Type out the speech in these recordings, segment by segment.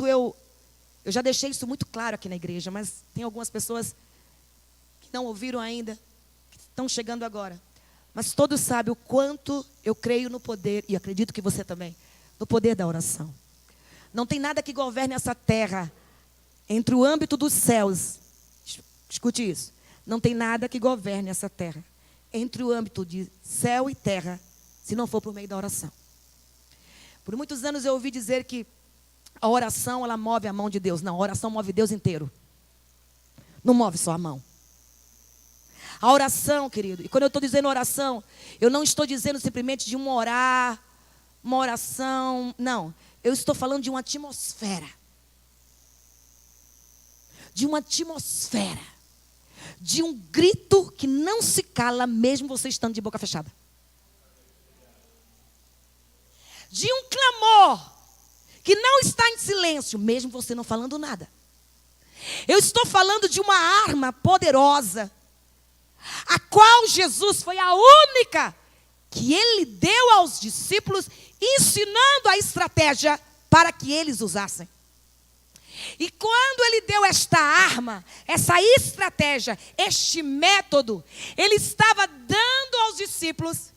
eu já deixei isso muito claro aqui na igreja, mas tem algumas pessoas que não ouviram ainda, que estão chegando agora. Mas todos sabem o quanto eu creio no poder, e acredito que você também, no poder da oração. Não tem nada que governe essa terra entre o âmbito dos céus. Escute isso. Não tem nada que governe essa terra entre o âmbito de céu e terra, se não for por meio da oração. Por muitos anos eu ouvi dizer que a oração, ela move a mão de Deus. Não, a oração move Deus inteiro. Não move só a mão. A oração, querido, e quando eu estou dizendo oração, eu não estou dizendo simplesmente de uma oração, não. Eu estou falando de uma atmosfera. De uma atmosfera. De um grito que não se cala mesmo você estando de boca fechada. De um clamor que não está em silêncio, mesmo você não falando nada. Eu estou falando de uma arma poderosa, a qual Jesus foi a única que ele deu aos discípulos, ensinando a estratégia para que eles usassem. E quando ele deu esta arma, essa estratégia, este método, ele estava dando aos discípulos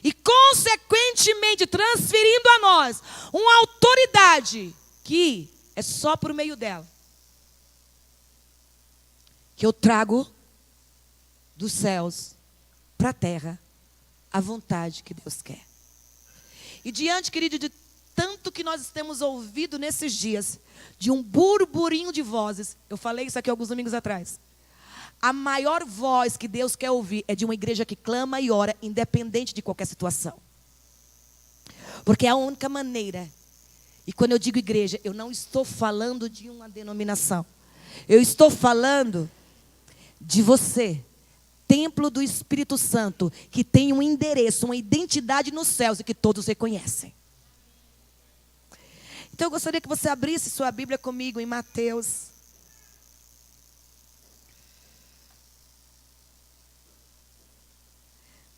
e, consequentemente, transferindo a nós uma autoridade que é só por meio dela que eu trago dos céus para a terra a vontade que Deus quer. E diante, querido, de tanto que nós temos ouvido nesses dias, de um burburinho de vozes, eu falei isso aqui alguns domingos atrás. A maior voz que Deus quer ouvir é de uma igreja que clama e ora, independente de qualquer situação. Porque é a única maneira. E quando eu digo igreja, eu não estou falando de uma denominação. Eu estou falando de você, templo do Espírito Santo, que tem um endereço, uma identidade nos céus e que todos reconhecem. Então eu gostaria que você abrisse sua Bíblia comigo em Mateus.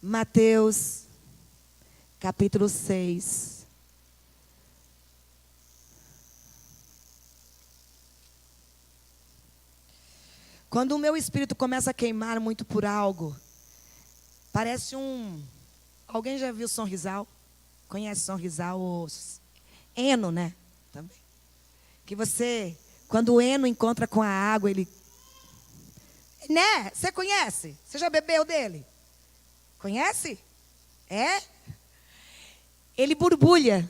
Mateus, capítulo 6. Quando o meu espírito começa a queimar muito por algo, parece alguém já viu Sonrisal? Conhece Sonrisal? Ou Eno, né? Também. Que você, quando o Eno encontra com a água, ele... Né? Você conhece? Você já bebeu dele? Conhece? É? Ele borbulha,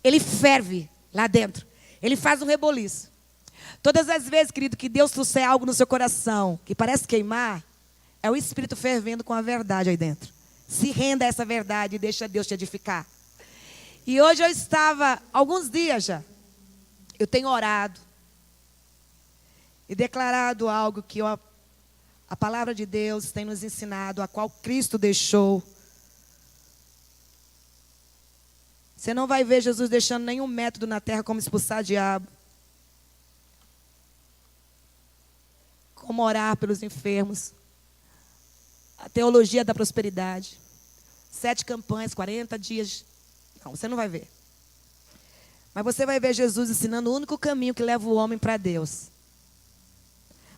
ele ferve lá dentro, ele faz um reboliço. Todas as vezes, querido, que Deus trouxer algo no seu coração que parece queimar, é o Espírito fervendo com a verdade aí dentro. Se renda a essa verdade e deixa Deus te edificar. E hoje eu estava, alguns dias já, eu tenho orado e declarado algo que a palavra de Deus tem nos ensinado, a qual Cristo deixou. Você não vai ver Jesus deixando nenhum método na terra como expulsar diabo, como orar pelos enfermos, a teologia da prosperidade, 7 campanhas, 40 dias. Não, você não vai ver. Mas você vai ver Jesus ensinando o único caminho que leva o homem para Deus.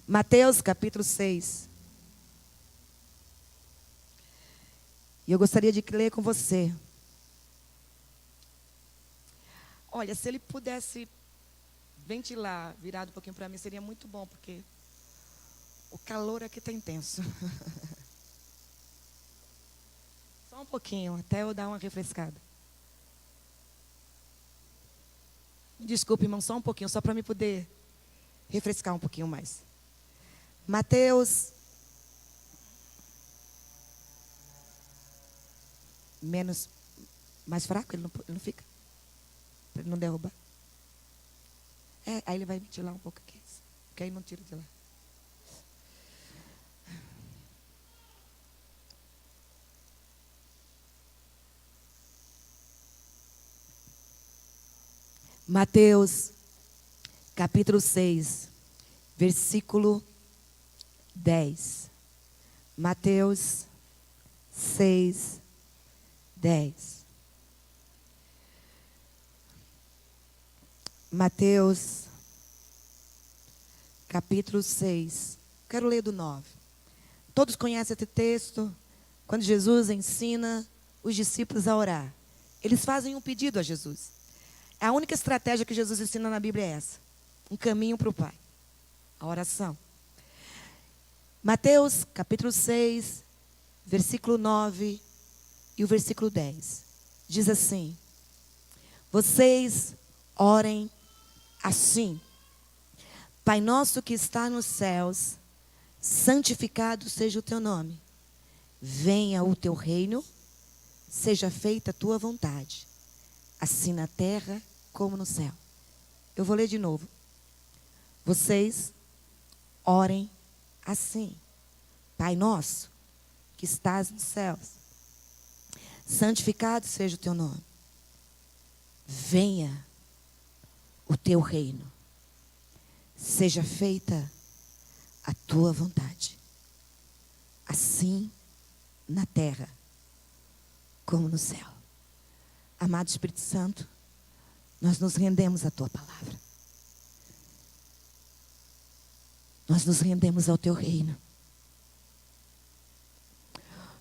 Mateus capítulo 6. E eu gostaria de ler com você. Olha, se ele pudesse ventilar, virado um pouquinho para mim, seria muito bom, porque o calor aqui está intenso. Só um pouquinho, até eu dar uma refrescada. Desculpe, irmão, só um pouquinho, só para me poder refrescar um pouquinho mais. Mateus, mais fraco, ele não fica, para ele não derrubar. Aí ele vai ventilar um pouco aqui, porque aí não tira de lá. Mateus, capítulo 6, versículo 10. Mateus 6, 10. Mateus, capítulo 6. Quero ler do 9. Todos conhecem esse texto, quando Jesus ensina os discípulos a orar. Eles fazem um pedido a Jesus. A única estratégia que Jesus ensina na Bíblia é essa. Um caminho para o Pai. A oração. Mateus, capítulo 6, versículo 9 e o versículo 10. Diz assim: vocês orem assim: Pai nosso que está nos céus, santificado seja o teu nome. Venha o teu reino, seja feita a tua vontade, assim na terra como no céu. Eu vou ler de novo. Vocês orem assim: Pai nosso que estás nos céus, santificado seja o teu nome. Venha o teu reino, seja feita a tua vontade, assim na terra como no céu. Amado Espírito Santo, nós nos rendemos à tua palavra. Nós nos rendemos ao teu reino.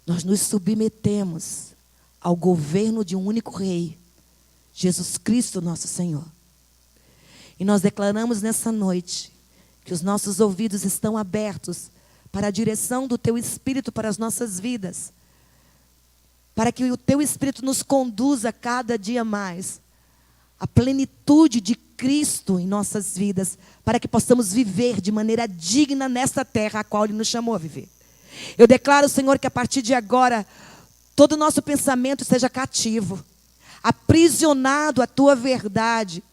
Nós nos submetemos ao governo de um único rei, Jesus Cristo nosso Senhor. E nós declaramos nessa noite que os nossos ouvidos estão abertos para a direção do teu Espírito para as nossas vidas, para que o teu Espírito nos conduza cada dia mais à plenitude de Cristo em nossas vidas, para que possamos viver de maneira digna nesta terra a qual Ele nos chamou a viver. Eu declaro, Senhor, que a partir de agora todo o nosso pensamento seja cativo, aprisionado à tua verdade.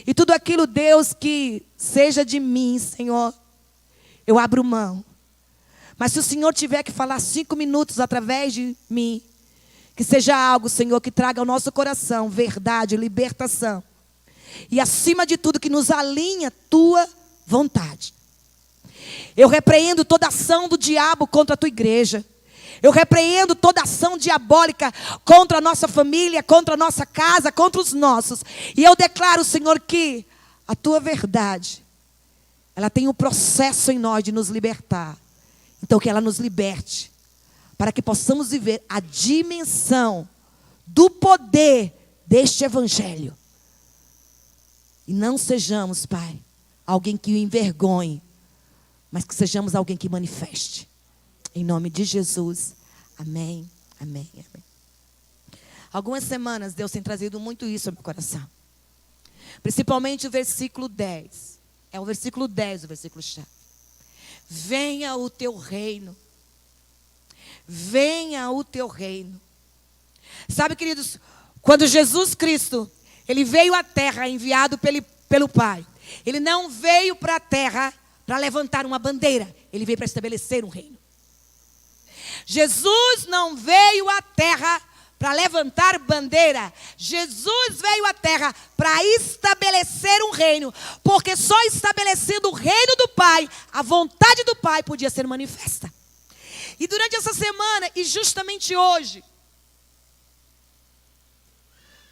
E tudo aquilo, Deus, que seja de mim, Senhor, eu abro mão. Mas se o Senhor tiver que falar 5 minutos através de mim, que seja algo, Senhor, que traga ao nosso coração verdade, libertação. E acima de tudo, que nos alinhe a tua vontade. Eu repreendo toda ação do diabo contra a tua igreja. Eu repreendo toda ação diabólica contra a nossa família, contra a nossa casa, contra os nossos. E eu declaro, Senhor, que a tua verdade, ela tem um processo em nós de nos libertar. Então que ela nos liberte, para que possamos viver a dimensão do poder deste evangelho. E não sejamos, Pai, alguém que o envergonhe, mas que sejamos alguém que manifeste. Em nome de Jesus. Amém, amém, amém. Algumas semanas Deus tem trazido muito isso ao meu coração. Principalmente o versículo 10. É o versículo 10, o versículo chave. Venha o teu reino. Venha o teu reino. Sabe, queridos, quando Jesus Cristo, Ele veio à terra enviado pelo Pai. Ele não veio para a terra para levantar uma bandeira. Ele veio para estabelecer um reino. Jesus não veio à terra para levantar bandeira. Jesus veio à terra para estabelecer um reino. Porque só estabelecendo o reino do Pai, a vontade do Pai podia ser manifesta. E durante essa semana, e justamente hoje,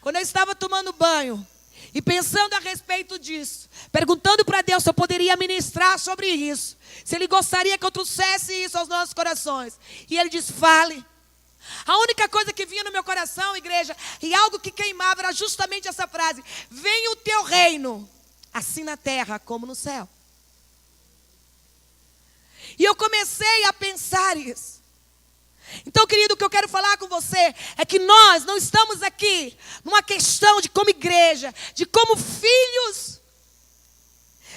quando eu estava tomando banho e pensando a respeito disso, perguntando para Deus se eu poderia ministrar sobre isso, se Ele gostaria que eu trouxesse isso aos nossos corações. E Ele diz: fale. A única coisa que vinha no meu coração, igreja, e algo que queimava, era justamente essa frase: venha o teu reino, assim na terra como no céu. E eu comecei a pensar isso. Então, querido, o que eu quero falar com você é que nós não estamos aqui numa questão de como igreja, de como filhos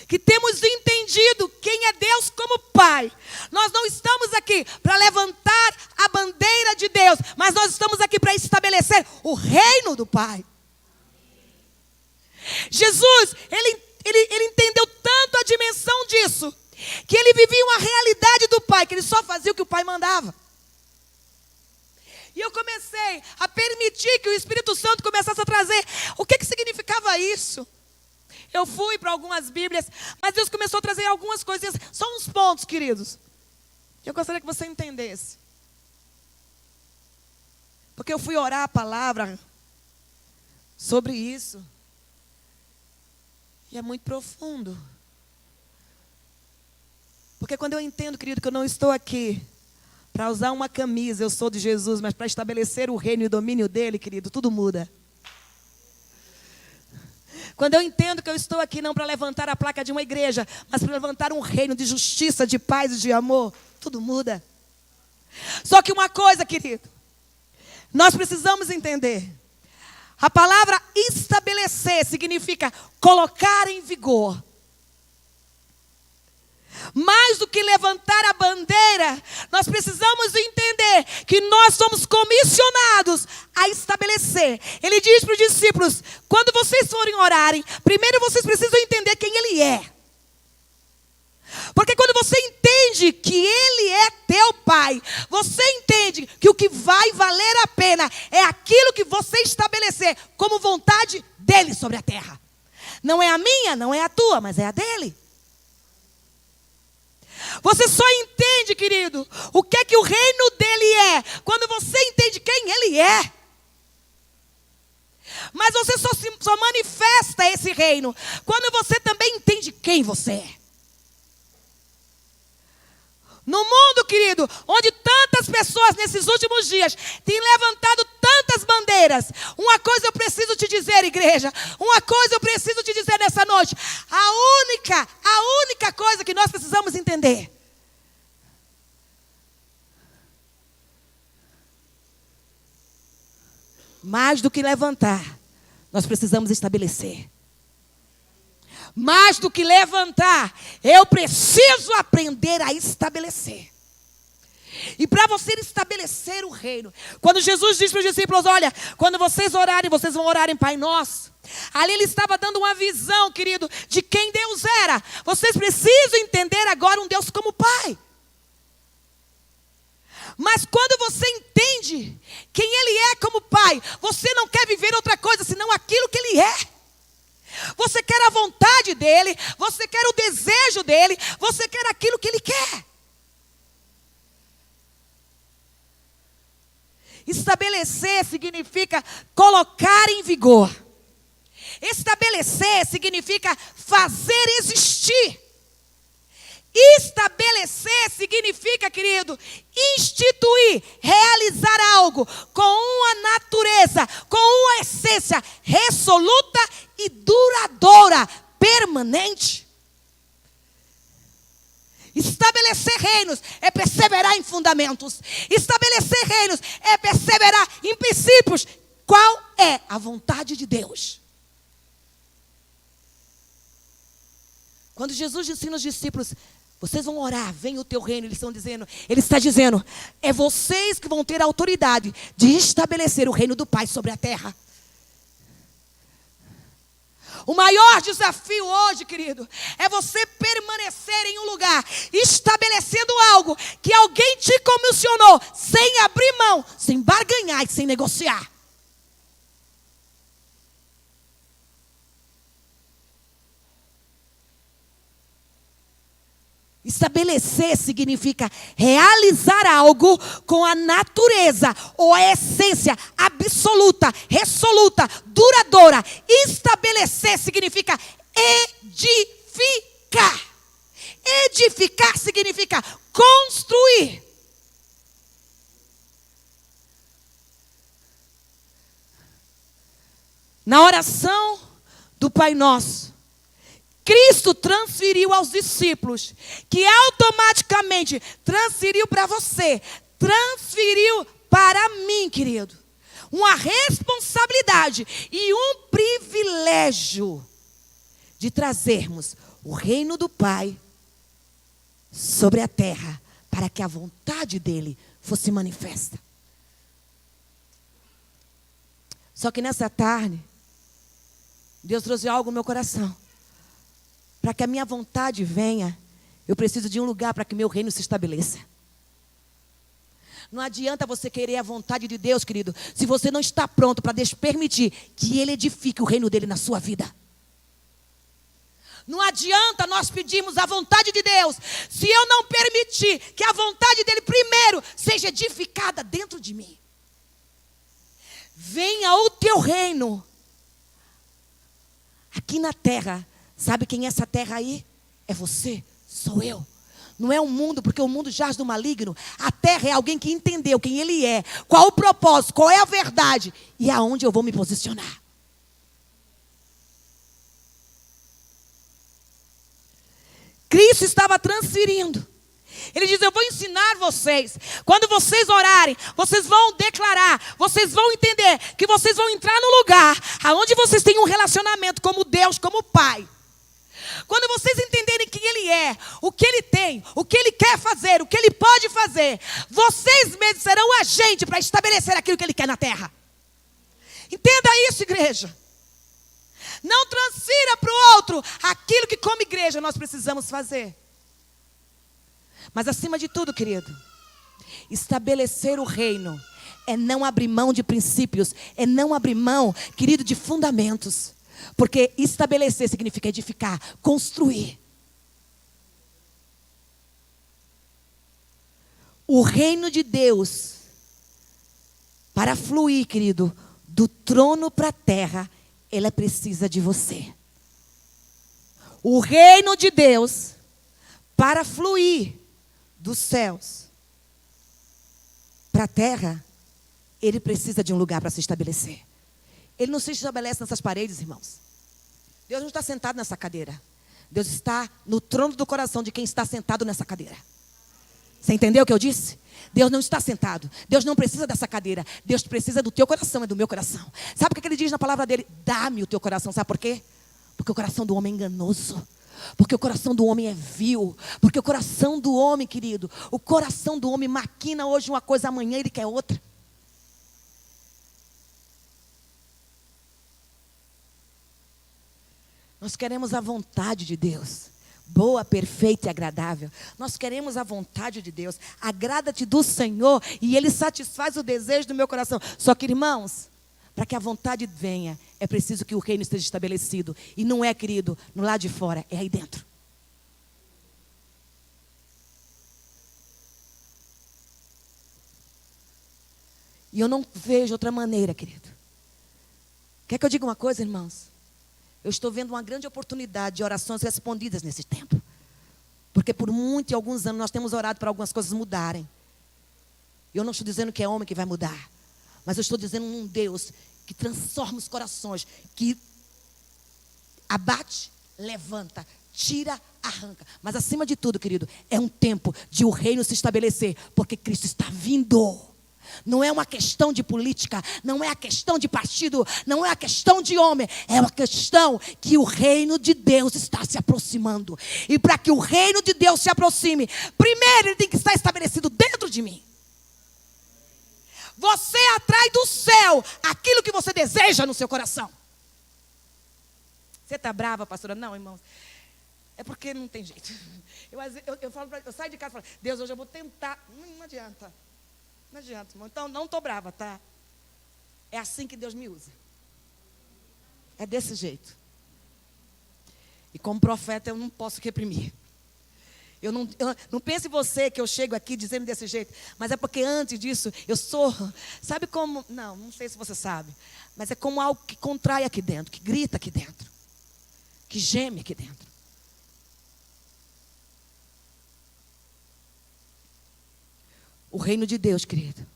que temos entendido quem é Deus como Pai. Nós não estamos aqui para levantar a bandeira de Deus, mas nós estamos aqui para estabelecer o reino do Pai. Jesus, ele entendeu tanto a dimensão disso, que ele vivia uma realidade do Pai, que ele só fazia o que o Pai mandava. E eu comecei a permitir que o Espírito Santo começasse a trazer o que significava isso. Eu fui para algumas Bíblias, mas Deus começou a trazer algumas coisinhas, só uns pontos, queridos. Eu gostaria que você entendesse. Porque eu fui orar a palavra sobre isso. E é muito profundo. Porque quando eu entendo, querido, que eu não estou aqui para usar uma camisa, eu sou de Jesus, mas para estabelecer o reino e o domínio dele, querido, tudo muda. Quando eu entendo que eu estou aqui não para levantar a placa de uma igreja, mas para levantar um reino de justiça, de paz e de amor, tudo muda. Só que uma coisa, querido, nós precisamos entender. A palavra estabelecer significa colocar em vigor. Mais do que levantar a bandeira, nós precisamos entender que nós somos comissionados a estabelecer. Ele diz para os discípulos, quando vocês forem orarem, primeiro vocês precisam entender quem Ele é. Porque quando você entende que Ele é teu Pai, você entende que o que vai valer a pena é aquilo que você estabelecer como vontade dEle sobre a terra. Não é a minha, não é a tua, mas é a dEle. Você só entende, querido, o que é que o reino dele é, quando você entende quem ele é. Mas você só manifesta esse reino quando você também entende quem você é. No mundo, querido, onde tantas pessoas nesses últimos dias têm levantado tantas bandeiras, uma coisa eu preciso te dizer, igreja, uma coisa eu preciso te dizer nessa noite, a única coisa que nós precisamos entender. Mais do que levantar, nós precisamos estabelecer. Mais do que levantar, eu preciso aprender a estabelecer. E para você estabelecer o reino, quando Jesus diz para os discípulos, olha, quando vocês orarem, vocês vão orar em Pai Nosso. Ali ele estava dando uma visão, querido, de quem Deus era. Vocês precisam entender agora um Deus como Pai. Mas quando você entende quem Ele é como Pai, você não quer viver outra coisa senão aquilo que Ele é. Você quer a vontade dEle, você quer o desejo dEle, você quer aquilo que Ele quer. Estabelecer significa colocar em vigor. Estabelecer significa fazer existir. Estabelecer significa, querido, instituir, realizar algo com uma natureza, com uma essência resoluta e duradoura, permanente. Estabelecer reinos é perseverar em fundamentos. Estabelecer reinos é perseverar em princípios. Qual é a vontade de Deus? Quando Jesus ensina os discípulos, vocês vão orar, vem o teu reino, ele está dizendo, é vocês que vão ter a autoridade de estabelecer o reino do Pai sobre a terra. O maior desafio hoje, querido, é você permanecer em um lugar, estabelecendo algo que alguém te comissionou, sem abrir mão, sem barganhar e sem negociar. Estabelecer significa realizar algo com a natureza ou a essência absoluta, resoluta, duradoura. Estabelecer significa edificar. Edificar significa construir. Na oração do Pai Nosso, Cristo transferiu aos discípulos, que automaticamente transferiu para você, transferiu para mim, querido, uma responsabilidade e um privilégio de trazermos o reino do Pai sobre a terra, para que a vontade dele fosse manifesta. Só que nessa tarde, Deus trouxe algo no meu coração. Para que a minha vontade venha, eu preciso de um lugar para que meu reino se estabeleça. Não adianta você querer a vontade de Deus, querido, se você não está pronto para permitir que Ele edifique o reino dele na sua vida. Não adianta nós pedirmos a vontade de Deus, se eu não permitir que a vontade dele primeiro seja edificada dentro de mim. Venha o teu reino aqui na terra, Sabe quem é essa terra aí? É você, sou eu. Não é o mundo, porque o mundo jaz do maligno. A terra é alguém que entendeu quem ele é, qual o propósito, qual é a verdade e aonde eu vou me posicionar. Cristo estava transferindo. Ele diz, eu vou ensinar vocês. Quando vocês orarem, vocês vão declarar, vocês vão entender que vocês vão entrar no lugar aonde vocês têm um relacionamento como Deus, como Pai. Quando vocês entenderem quem Ele é, o que Ele tem, o que Ele quer fazer, o que Ele pode fazer, vocês mesmos serão o agente para estabelecer aquilo que Ele quer na terra. Entenda isso, igreja. Não transfira para o outro aquilo que como igreja nós precisamos fazer. Mas acima de tudo, querido, estabelecer o reino é não abrir mão de princípios, é não abrir mão, querido, de fundamentos. Porque estabelecer significa edificar, construir. O reino de Deus, para fluir, querido, do trono para a terra, ela precisa de você. O reino de Deus, para fluir dos céus para a terra, ele precisa de um lugar para se estabelecer. Ele não se estabelece nessas paredes, irmãos. Deus não está sentado nessa cadeira. Deus está no trono do coração de quem está sentado nessa cadeira. Você entendeu o que eu disse? Deus não está sentado. Deus não precisa dessa cadeira. Deus precisa do teu coração e do meu coração. Sabe o que ele diz na palavra dele? Dá-me o teu coração. Sabe por quê? Porque o coração do homem é enganoso. Porque o coração do homem é vil. Porque o coração do homem, querido, o coração do homem maquina hoje uma coisa, amanhã ele quer outra. Nós queremos a vontade de Deus, boa, perfeita e agradável. Nós queremos a vontade de Deus. Agrada-te do Senhor e Ele satisfaz o desejo do meu coração. Só que, irmãos, para que a vontade venha, é preciso que o reino esteja estabelecido. E não é, querido, no lado de fora, é aí dentro. E eu não vejo outra maneira, querido. Quer que eu diga uma coisa, irmãos? Eu estou vendo uma grande oportunidade de orações respondidas nesse tempo. Porque por muito e alguns anos nós temos orado para algumas coisas mudarem. Eu não estou dizendo que é homem que vai mudar. Mas eu estou dizendo um Deus que transforma os corações. Que abate, levanta, tira, arranca. Mas acima de tudo, querido, é um tempo de o reino se estabelecer. Porque Cristo está vindo. Não é uma questão de política, não é a questão de partido, não é a questão de homem, é uma questão que o reino de Deus está se aproximando. E para que o reino de Deus se aproxime, primeiro ele tem que estar estabelecido dentro de mim. Você atrai do céu aquilo que você deseja no seu coração. Você está brava, pastora? Não, irmãos. É porque não tem jeito. Eu saio de casa e falo, Deus, hoje eu vou tentar. Não adianta. Não adianta, irmão. Então, não estou brava, tá? É assim que Deus me usa. É desse jeito. E como profeta, eu não posso reprimir. Eu não pense em você que eu chego aqui dizendo desse jeito. Mas é porque antes disso, eu sou... Sabe como... Não sei se você sabe. Mas é como algo que contrai aqui dentro. Que grita aqui dentro. Que geme aqui dentro. O reino de Deus, querido.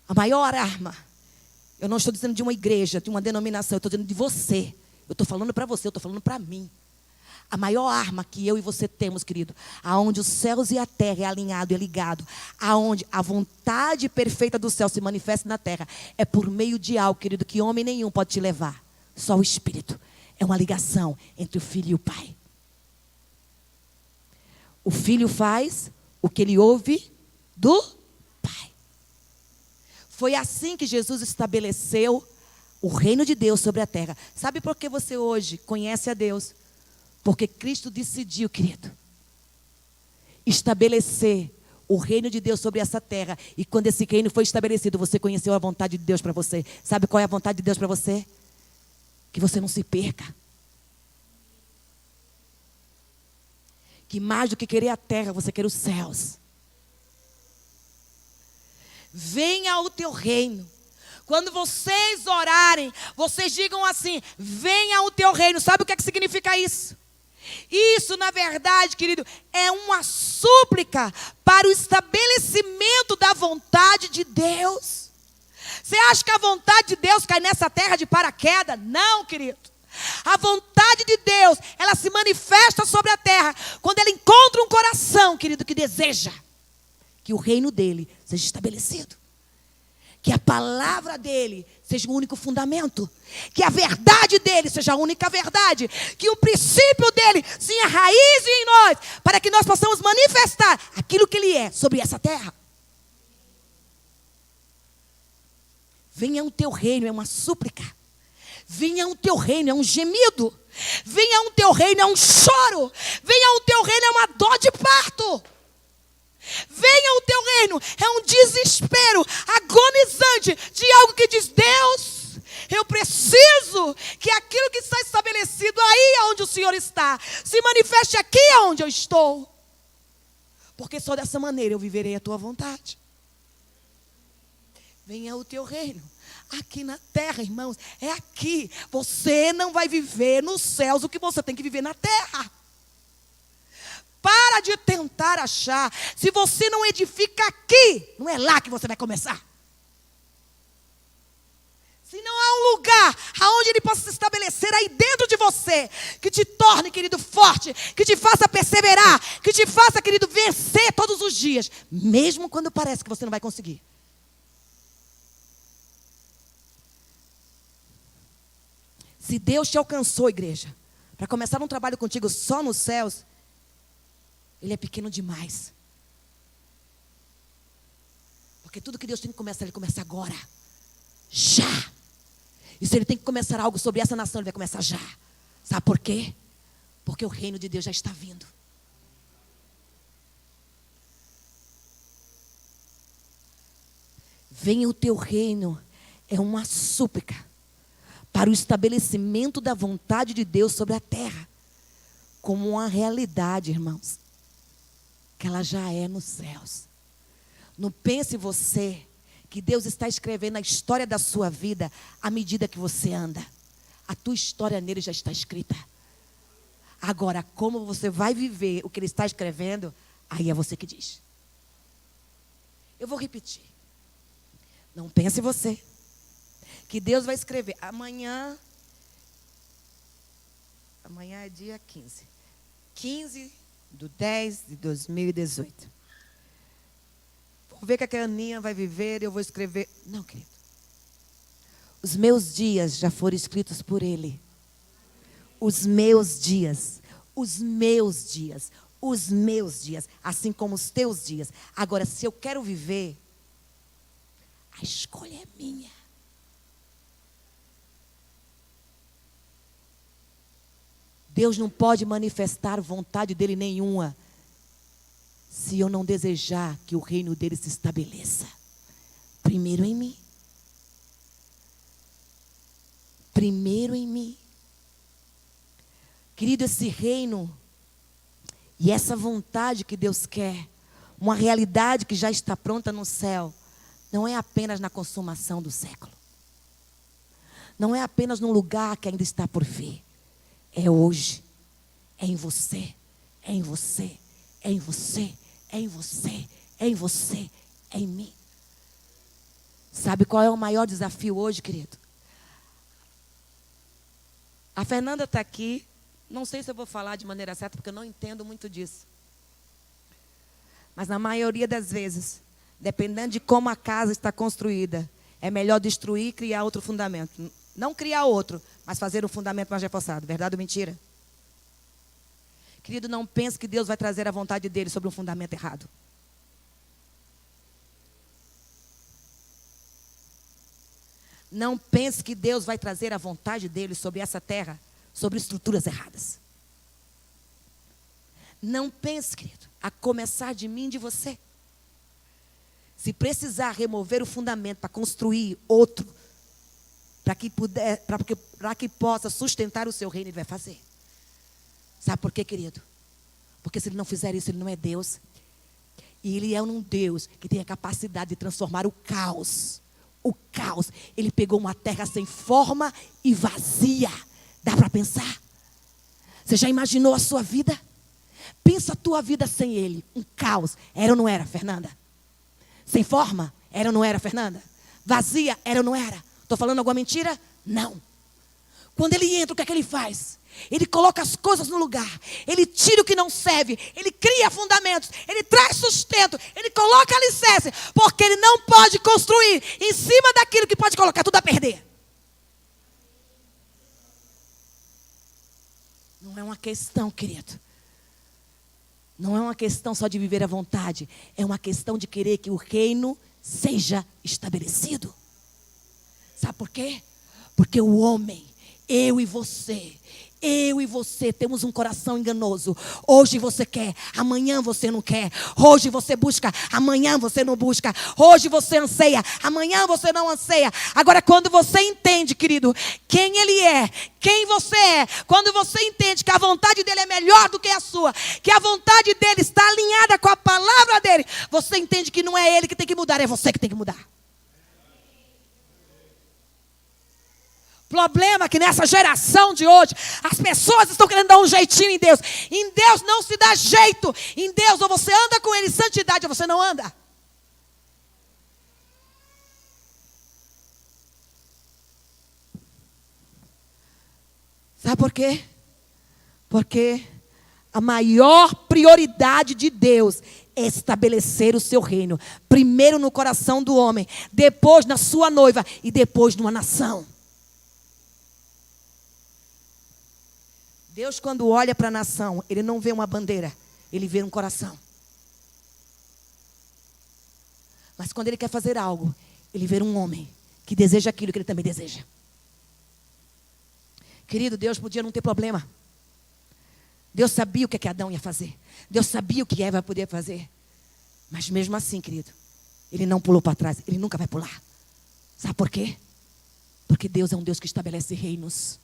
A maior arma. Eu não estou dizendo de uma igreja, de uma denominação. Eu estou dizendo de você. Eu estou falando para você, eu estou falando para mim. A maior arma que eu e você temos, querido. Aonde os céus e a terra é alinhado e é ligado. Aonde a vontade perfeita do céu se manifesta na terra. É por meio de algo, querido, que homem nenhum pode te levar. Só o Espírito. É uma ligação entre o Filho e o Pai. O Filho faz... o que ele ouve do Pai. Foi assim que Jesus estabeleceu o reino de Deus sobre a terra. Sabe por que você hoje conhece a Deus? Porque Cristo decidiu, querido, estabelecer o reino de Deus sobre essa terra. E quando esse reino foi estabelecido, você conheceu a vontade de Deus para você. Sabe qual é a vontade de Deus para você? Que você não se perca. Que mais do que querer a terra, você quer os céus. Venha o teu reino. Quando vocês orarem, vocês digam assim: venha o teu reino. Sabe o que significa isso? Isso, na verdade, querido, é uma súplica para o estabelecimento da vontade de Deus. Você acha que a vontade de Deus cai nessa terra de paraquedas? Não, querido. A vontade de Deus, ela se manifesta sobre a terra quando ela encontra um coração, querido, que deseja que o reino dele seja estabelecido. Que a palavra dele seja o único fundamento. Que a verdade dele seja a única verdade. Que o princípio dele se enraize em nós, para que nós possamos manifestar aquilo que ele é sobre essa terra. Venha o teu reino, é uma súplica. Venha o teu reino, é um gemido. Venha o teu reino, é um choro. Venha o teu reino, é uma dor de parto. Venha o teu reino, é um desespero agonizante de algo que diz: Deus, eu preciso que aquilo que está estabelecido aí onde o Senhor está, se manifeste aqui onde eu estou. Porque só dessa maneira eu viverei a tua vontade. Venha o teu reino. Aqui na terra, irmãos, é aqui. Você não vai viver nos céus o que você tem que viver na terra. Para de tentar achar. Se você não edifica aqui, não é lá que você vai começar. Se não há um lugar aonde ele possa se estabelecer aí dentro de você, que te torne, querido, forte, que te faça perseverar, que te faça, querido, vencer todos os dias, mesmo quando parece que você não vai conseguir. Se Deus te alcançou, igreja, para começar um trabalho contigo só nos céus, ele é pequeno demais. Porque tudo que Deus tem que começar, ele começa agora. Já. E se ele tem que começar algo sobre essa nação, ele vai começar já. Sabe por quê? Porque o reino de Deus já está vindo. Venha o teu reino, é uma súplica para o estabelecimento da vontade de Deus sobre a terra, como uma realidade, irmãos, que ela já é nos céus. Não pense você que Deus está escrevendo a história da sua vida à medida que você anda. A tua história nele já está escrita. Agora, como você vai viver o que ele está escrevendo, aí é você que diz. Eu vou repetir. Não pense você que Deus vai escrever amanhã é dia 15/10/2018. Vou ver que a Aninha vai viver e eu vou escrever. Não, querido. Os meus dias já foram escritos por Ele. Os meus dias. Os meus dias. Os meus dias. Assim como os teus dias. Agora, se eu quero viver, a escolha é minha. Deus não pode manifestar vontade dele nenhuma se eu não desejar que o reino dele se estabeleça. Primeiro em mim. Primeiro em mim. Querido, esse reino e essa vontade que Deus quer, uma realidade que já está pronta no céu, não é apenas na consumação do século. Não é apenas num lugar que ainda está por vir. É hoje, é em você, é em você, é em você, é em você, é em você, é em mim. Sabe qual é o maior desafio hoje, querido? A Fernanda está aqui, não sei se eu vou falar de maneira certa, porque eu não entendo muito disso. Mas na maioria das vezes, dependendo de como a casa está construída, é melhor destruir e criar outro fundamento. Não criar outro, mas fazer um fundamento mais reforçado. Verdade ou mentira? Querido, não pense que Deus vai trazer a vontade dele sobre um fundamento errado. Não pense que Deus vai trazer a vontade dele sobre essa terra, sobre estruturas erradas. Não pense, querido, a começar de mim e de você. Se precisar remover o fundamento para construir outro, para que possa sustentar o seu reino, ele vai fazer. Sabe por quê, querido? Porque se ele não fizer isso, ele não é Deus. E ele é um Deus que tem a capacidade de transformar o caos o caos. Ele pegou uma terra sem forma e vazia. Dá para pensar? Você já imaginou a sua vida? Pensa a tua vida sem ele. Um caos. Era ou não era, Fernanda? Sem forma? Era ou não era, Fernanda? Vazia? Era ou não era? Estou falando alguma mentira? Não. Quando ele entra, o que é que ele faz? Ele coloca as coisas no lugar. Ele tira o que não serve. Ele cria fundamentos. Ele traz sustento. Ele coloca alicerce. Porque ele não pode construir em cima daquilo que pode colocar tudo a perder. Não é uma questão, querido. Não é uma questão só de viver à vontade. É uma questão de querer que o reino seja estabelecido. Sabe por quê? Porque o homem, eu e você temos um coração enganoso. Hoje você quer, amanhã você não quer. Hoje você busca, amanhã você não busca. Hoje você anseia, amanhã você não anseia. Agora, quando você entende, querido, quem ele é, quem você é, quando você entende que a vontade dele é melhor do que a sua, que a vontade dele está alinhada com a palavra dele, você entende que não é ele que tem que mudar, é você que tem que mudar. O problema é que nessa geração de hoje, as pessoas estão querendo dar um jeitinho em Deus. Em Deus não se dá jeito. Em Deus, ou você anda com ele em santidade, ou você não anda. Sabe por quê? Porque a maior prioridade de Deus é estabelecer o seu reino. Primeiro no coração do homem, depois na sua noiva e depois numa nação. Deus, quando olha para a nação, ele não vê uma bandeira, ele vê um coração. Mas quando ele quer fazer algo, ele vê um homem que deseja aquilo que ele também deseja. Querido, Deus podia não ter problema. Deus sabia o que Adão ia fazer. Deus sabia o que Eva podia fazer. Mas mesmo assim, querido, ele não pulou para trás, ele nunca vai pular. Sabe por quê? Porque Deus é um Deus que estabelece reinos.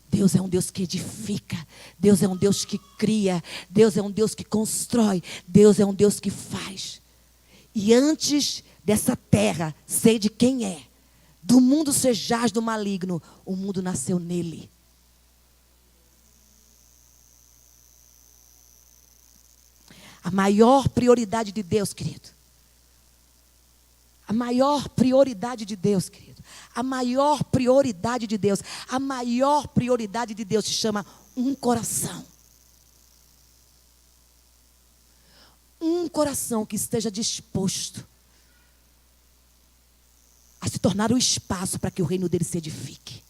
Deus é um Deus que edifica. Deus é um Deus que cria. Deus é um Deus que constrói. Deus é um Deus que faz. E antes dessa terra ser de quem é, do mundo ser jaz do maligno, o mundo nasceu nele. A maior prioridade de Deus, querido. A maior prioridade de Deus, querido. A maior prioridade de Deus. A maior prioridade de Deus se chama um coração. Um coração que esteja disposto a se tornar o espaço para que o reino dele se edifique.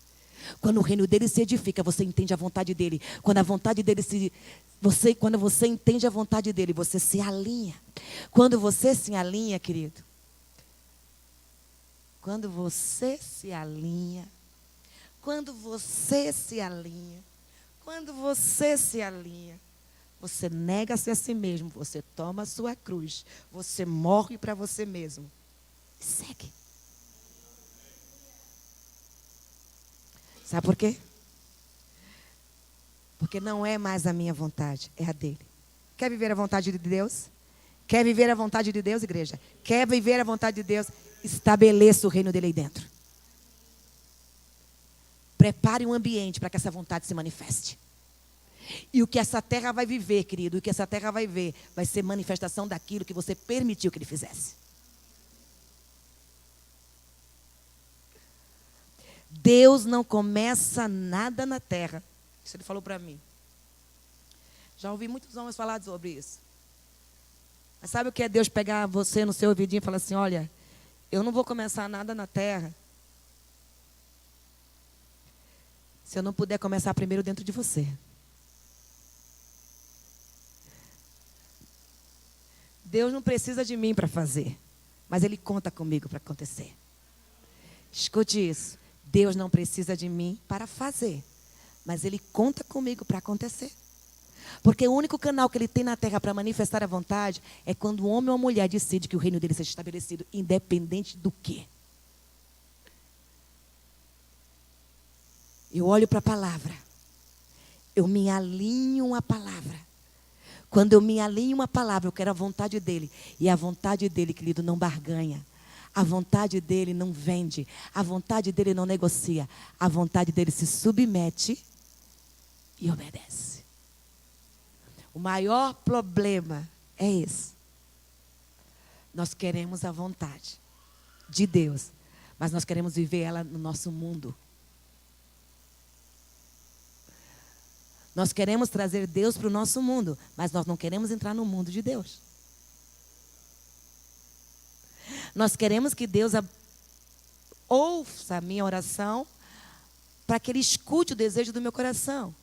Quando o reino dele se edifica, você entende a vontade dele. Quando a vontade dele quando você entende a vontade dele, você se alinha. Quando você se alinha, querido. Quando você se alinha. Quando você se alinha. Quando você se alinha. Você nega-se a si mesmo. Você toma a sua cruz. Você morre para você mesmo. E segue. Sabe por quê? Porque não é mais a minha vontade, é a dele. Quer viver a vontade de Deus? Quer viver a vontade de Deus, igreja? Quer viver a vontade de Deus? Estabeleça o reino dele aí dentro. Prepare um ambiente para que essa vontade se manifeste. E o que essa terra vai viver, querido, o que essa terra vai ver, vai ser manifestação daquilo que você permitiu que ele fizesse. Deus não começa nada na terra. Isso ele falou para mim. Já ouvi muitos homens falar sobre isso. Mas sabe o que é Deus pegar você no seu ouvidinho e falar assim, olha, eu não vou começar nada na terra se eu não puder começar primeiro dentro de você. Deus não precisa de mim para fazer, mas Ele conta comigo para acontecer. Escute isso. Deus não precisa de mim para fazer, mas Ele conta comigo para acontecer. Porque o único canal que Ele tem na terra para manifestar a vontade é quando um homem ou uma mulher decide que o reino dele seja estabelecido, independente do quê. Eu olho para a palavra, eu me alinho à palavra. Quando eu me alinho à palavra, eu quero a vontade dele. E a vontade dele, querido, não barganha. A vontade dele não vende. A vontade dele não negocia. A vontade dele se submete e obedece. O maior problema é esse. Nós queremos a vontade de Deus, mas nós queremos viver ela no nosso mundo. Nós queremos trazer Deus para o nosso mundo, mas nós não queremos entrar no mundo de Deus. Nós queremos que Deus ouça a minha oração para que Ele escute o desejo do meu coração.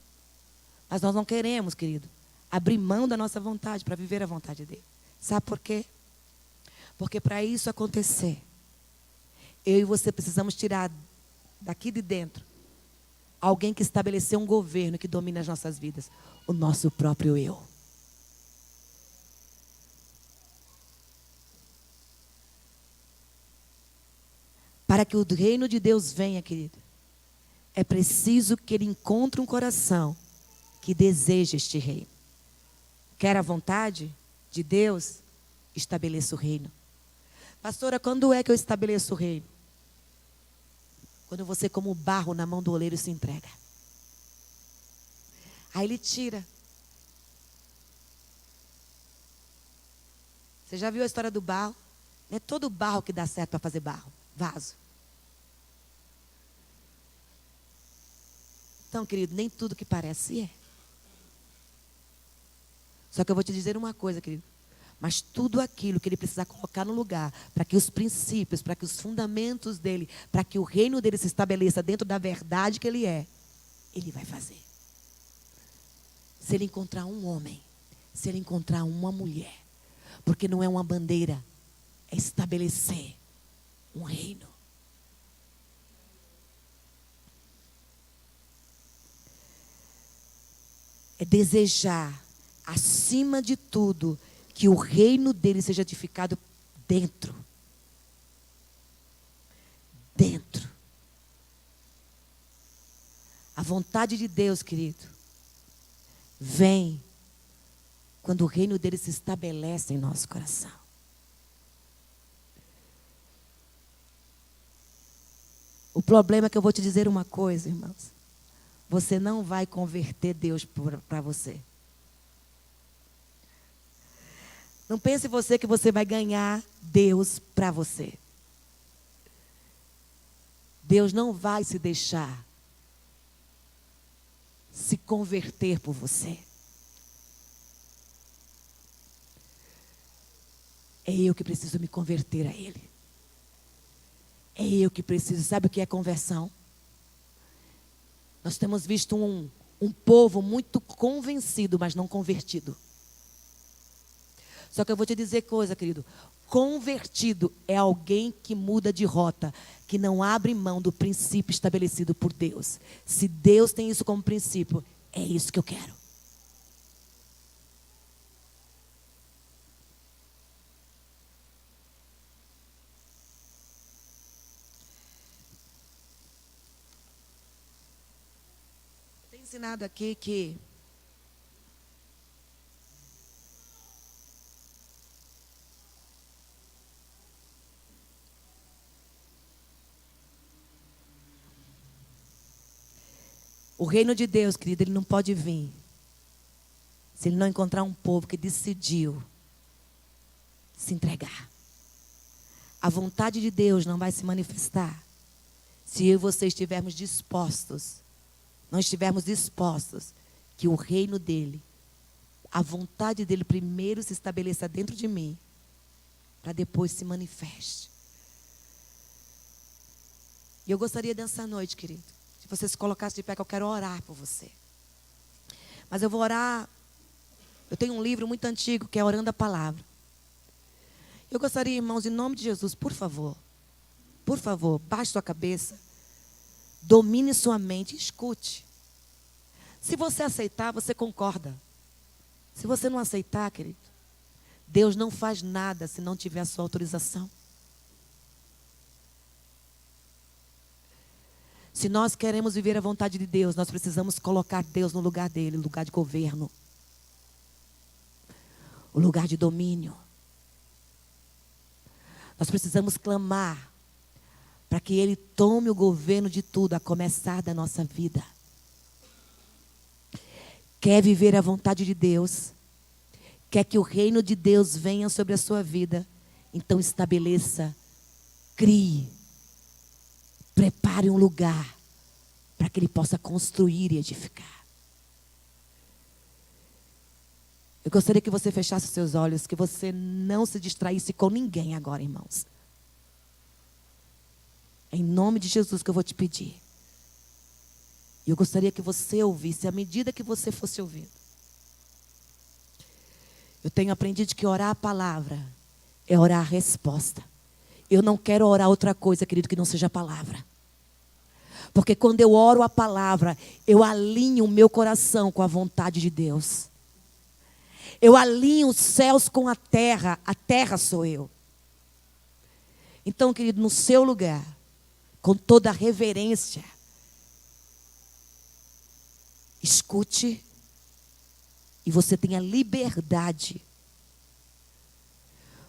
Mas nós não queremos, querido, abrir mão da nossa vontade para viver a vontade dEle. Sabe por quê? Porque para isso acontecer, eu e você precisamos tirar daqui de dentro alguém que estabeleceu um governo que domina as nossas vidas. O nosso próprio eu. Para que o reino de Deus venha, querido, é preciso que ele encontre um coração que deseja este reino. Quer a vontade de Deus? Estabeleça o reino. Pastora, quando é que eu estabeleço o reino? Quando você, como barro na mão do oleiro, se entrega. Aí ele tira. Você já viu a história do barro? Não é todo barro que dá certo para fazer barro. Vaso. Então, querido, nem tudo que parece é. Só que eu vou te dizer uma coisa, querido. Mas tudo aquilo que ele precisar colocar no lugar, para que os princípios, para que os fundamentos dele, para que o reino dele se estabeleça dentro da verdade que ele é, ele vai fazer. Se ele encontrar um homem, se ele encontrar uma mulher, porque não é uma bandeira, é estabelecer um reino. É desejar, acima de tudo, que o reino dele seja edificado dentro. Dentro. A vontade de Deus, querido, vem quando o reino dele se estabelece em nosso coração. O problema é que eu vou te dizer uma coisa, irmãos. Você não vai converter Deus para você. Não pense você que você vai ganhar Deus para você. Deus não vai se deixar se converter por você. É eu que preciso me converter a Ele. É eu que preciso. Sabe o que é conversão? Nós temos visto um povo muito convencido, mas não convertido. Só que eu vou te dizer coisa, querido. Convertido é alguém que muda de rota, que não abre mão do princípio estabelecido por Deus. Se Deus tem isso como princípio, é isso que eu quero. Tenho ensinado aqui que o reino de Deus, querido, ele não pode vir se ele não encontrar um povo que decidiu se entregar. A vontade de Deus não vai se manifestar se eu e você estivermos dispostos, não estivermos dispostos que o reino dele, a vontade dele primeiro se estabeleça dentro de mim, para depois se manifeste. E eu gostaria dessa noite, querido, se você se colocasse de pé, que eu quero orar por você. Mas eu vou orar. Eu tenho um livro muito antigo que é Orando a Palavra. Eu gostaria, irmãos, em nome de Jesus, por favor, baixe sua cabeça, domine sua mente, escute. Se você aceitar, você concorda. Se você não aceitar, querido, Deus não faz nada se não tiver a sua autorização. Se nós queremos viver a vontade de Deus, nós precisamos colocar Deus no lugar dele, no lugar de governo, o lugar de domínio. Nós precisamos clamar para que Ele tome o governo de tudo, a começar da nossa vida. Quer viver a vontade de Deus? Quer que o reino de Deus venha sobre a sua vida? Então estabeleça, crie, prepare um lugar para que Ele possa construir e edificar. Eu gostaria que você fechasse os seus olhos, que você não se distraísse com ninguém agora, irmãos. É em nome de Jesus que eu vou te pedir. E eu gostaria que você ouvisse à medida que você fosse ouvindo. Eu tenho aprendido que orar a palavra é orar a resposta. Eu não quero orar outra coisa, querido, que não seja a palavra. Porque quando eu oro a palavra, eu alinho o meu coração com a vontade de Deus. Eu alinho os céus com a terra sou eu. Então, querido, no seu lugar, com toda a reverência, escute e você tenha liberdade.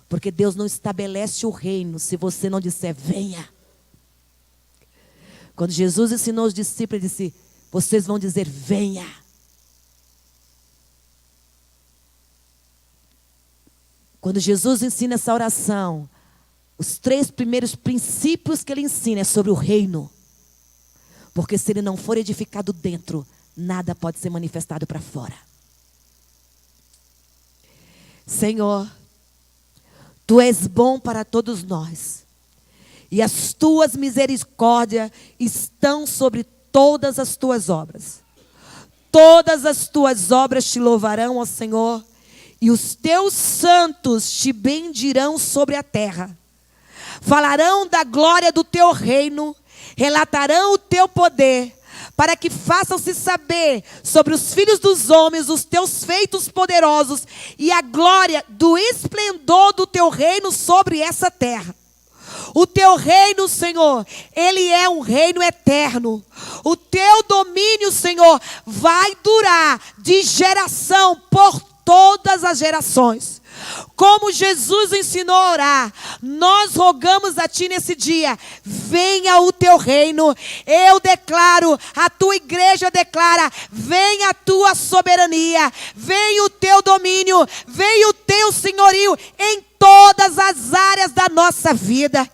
Porque Deus não estabelece o reino se você não disser, venha. Quando Jesus ensinou os discípulos, Ele disse, vocês vão dizer, venha. Quando Jesus ensina essa oração, os 3 primeiros princípios que Ele ensina é sobre o reino. Porque se ele não for edificado dentro, nada pode ser manifestado para fora. Senhor, Tu és bom para todos nós. E as Tuas misericórdias estão sobre todas as Tuas obras. Todas as Tuas obras te louvarão, ó Senhor. E os Teus santos te bendirão sobre a terra. Falarão da glória do Teu reino. Relatarão o Teu poder. Para que façam-se saber sobre os filhos dos homens os Teus feitos poderosos. E a glória do esplendor do Teu reino sobre essa terra. O Teu reino, Senhor, Ele é um reino eterno. O Teu domínio, Senhor, vai durar de geração por todas as gerações. Como Jesus ensinou a orar, nós rogamos a Ti nesse dia, venha o Teu reino. Eu declaro, a Tua igreja declara, venha a Tua soberania, venha o Teu domínio, venha o Teu senhorio em todas as áreas da nossa vida.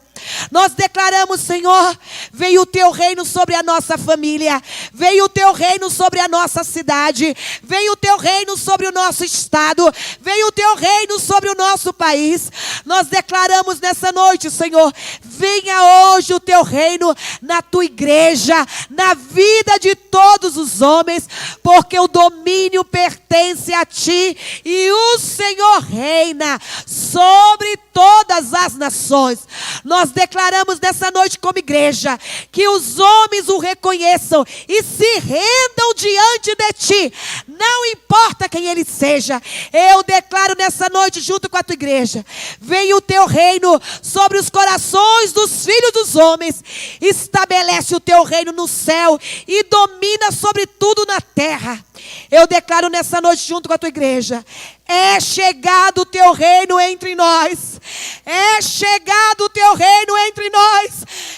Nós declaramos, Senhor, veio o Teu reino sobre a nossa família, veio o Teu reino sobre a nossa cidade, veio o Teu reino sobre o nosso estado, veio o Teu reino sobre o nosso país. Nós declaramos nessa noite, Senhor, venha hoje o Teu reino na Tua igreja, na vida de todos os homens, porque o domínio pertence a Ti e o Senhor reina sobre todas as nações. Nós declaramos nessa noite como igreja que os homens o reconheçam e se rendam diante de Ti, não importa quem ele seja. Eu declaro nessa noite junto com a Tua igreja, venha o Teu reino sobre os corações dos filhos dos homens, estabelece o Teu reino no céu e domina sobre tudo na terra. Eu declaro nessa noite junto com a Tua igreja, é chegado o Teu reino entre nós. É chegado o Teu reino entre nós.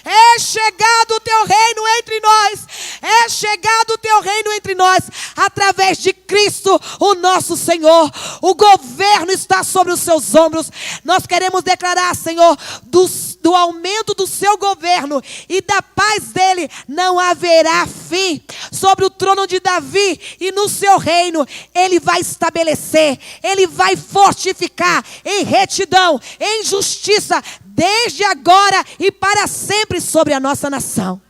É chegado o Teu reino entre nós. É chegado o Teu reino entre nós. Através de Cristo, o nosso Senhor. O governo está sobre os Seus ombros. Nós queremos declarar, Senhor, do aumento do Seu governo e da paz dEle não haverá fim. Sobre o trono de Davi e no Seu reino, Ele vai estabelecer, Ele vai fortificar em retidão, em justiça, desde agora e para sempre sobre a nossa nação.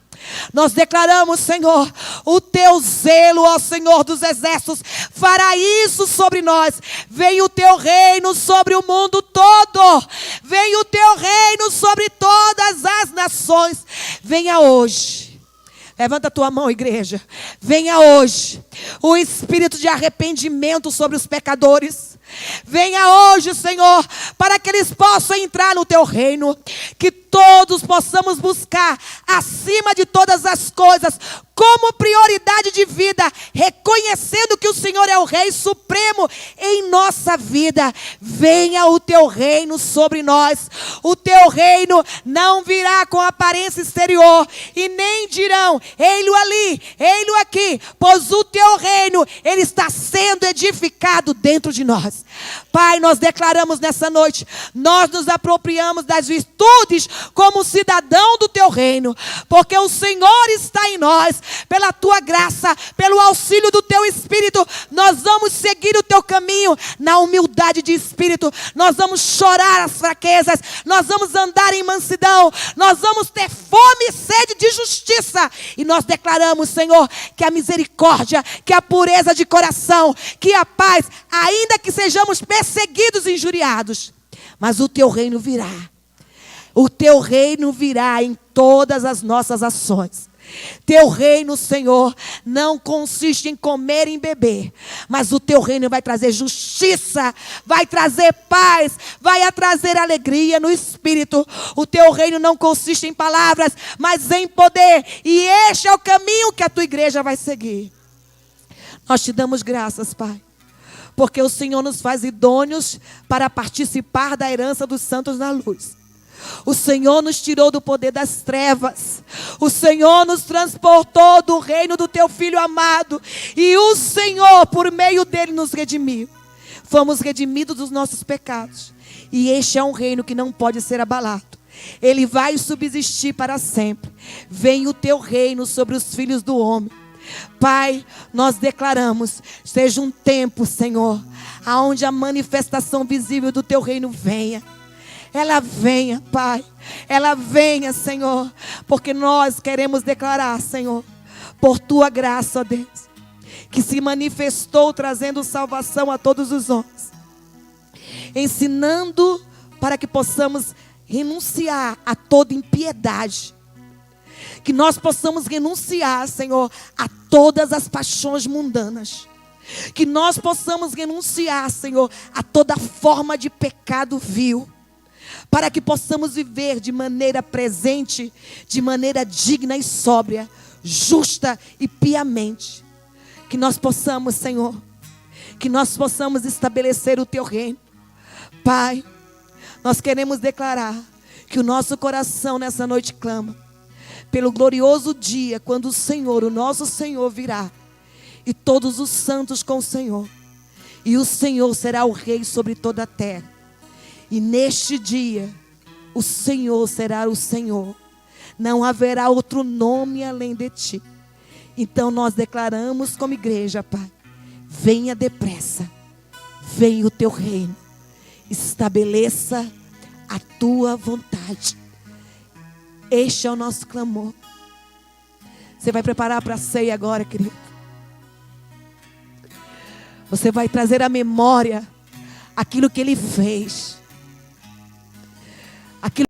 Nós declaramos, Senhor, o Teu zelo, ó Senhor dos exércitos, fará isso sobre nós. Vem o Teu reino sobre o mundo todo. Vem o Teu reino sobre todas as nações. Venha hoje. Levanta a tua mão, igreja. Venha hoje o espírito de arrependimento sobre os pecadores. Venha hoje, Senhor, para que eles possam entrar no Teu reino. Que todos possamos buscar acima de todas as coisas, como prioridade de vida, reconhecendo que o Senhor é é o Rei Supremo em nossa vida. Venha o teu reino sobre nós. O teu reino não virá com aparência exterior, e nem dirão, ei-lo ali, ei-lo aqui, pois o teu reino, ele está sendo edificado dentro de nós. Pai, nós declaramos nessa noite, nós nos apropriamos das virtudes como cidadão do teu reino, porque o Senhor está em nós, pela tua graça, pelo auxílio do teu Espírito, nós vamos seguir o teu caminho na humildade de espírito, nós vamos chorar as fraquezas, nós vamos andar em mansidão, nós vamos ter fome e sede de justiça, e nós declaramos, Senhor, que a misericórdia, que a pureza de coração, que a paz, ainda que sejamos perseguidos e injuriados, mas o teu reino virá. O teu reino virá em todas as nossas ações. Teu reino, Senhor, não consiste em comer e em beber, mas o teu reino vai trazer justiça, vai trazer paz, vai trazer alegria no espírito. O teu reino não consiste em palavras, mas em poder, e este é o caminho que a tua igreja vai seguir. Nós te damos graças, Pai, porque o Senhor nos faz idôneos para participar da herança dos santos na luz. O Senhor nos tirou do poder das trevas. O Senhor nos transportou do reino do teu Filho amado. E o Senhor, por meio dele, nos redimiu. Fomos redimidos dos nossos pecados. E este é um reino que não pode ser abalado. Ele vai subsistir para sempre. Vem o teu reino sobre os filhos do homem. Pai, nós declaramos, seja um tempo, Senhor, aonde a manifestação visível do teu reino venha. Ela venha, Pai. Ela venha, Senhor. Porque nós queremos declarar, Senhor, por tua graça, ó Deus, que se manifestou trazendo salvação a todos os homens, ensinando para que possamos renunciar a toda impiedade. Que nós possamos renunciar, Senhor, a todas as paixões mundanas. Que nós possamos renunciar, Senhor, a toda forma de pecado vil. Para que possamos viver de maneira presente, de maneira digna e sóbria, justa e piamente. Que nós possamos, Senhor, que nós possamos estabelecer o teu reino. Pai, nós queremos declarar que o nosso coração nessa noite clama pelo glorioso dia quando o Senhor, o nosso Senhor, virá, e todos os santos com o Senhor, e o Senhor será o Rei sobre toda a terra. E neste dia, o Senhor será o Senhor. Não haverá outro nome além de ti. Então nós declaramos como igreja, Pai, venha depressa, venha o teu reino, estabeleça a tua vontade. Este é o nosso clamor. Você vai preparar para a ceia agora, querido. Você vai trazer à memória aquilo que Ele fez. Aquilo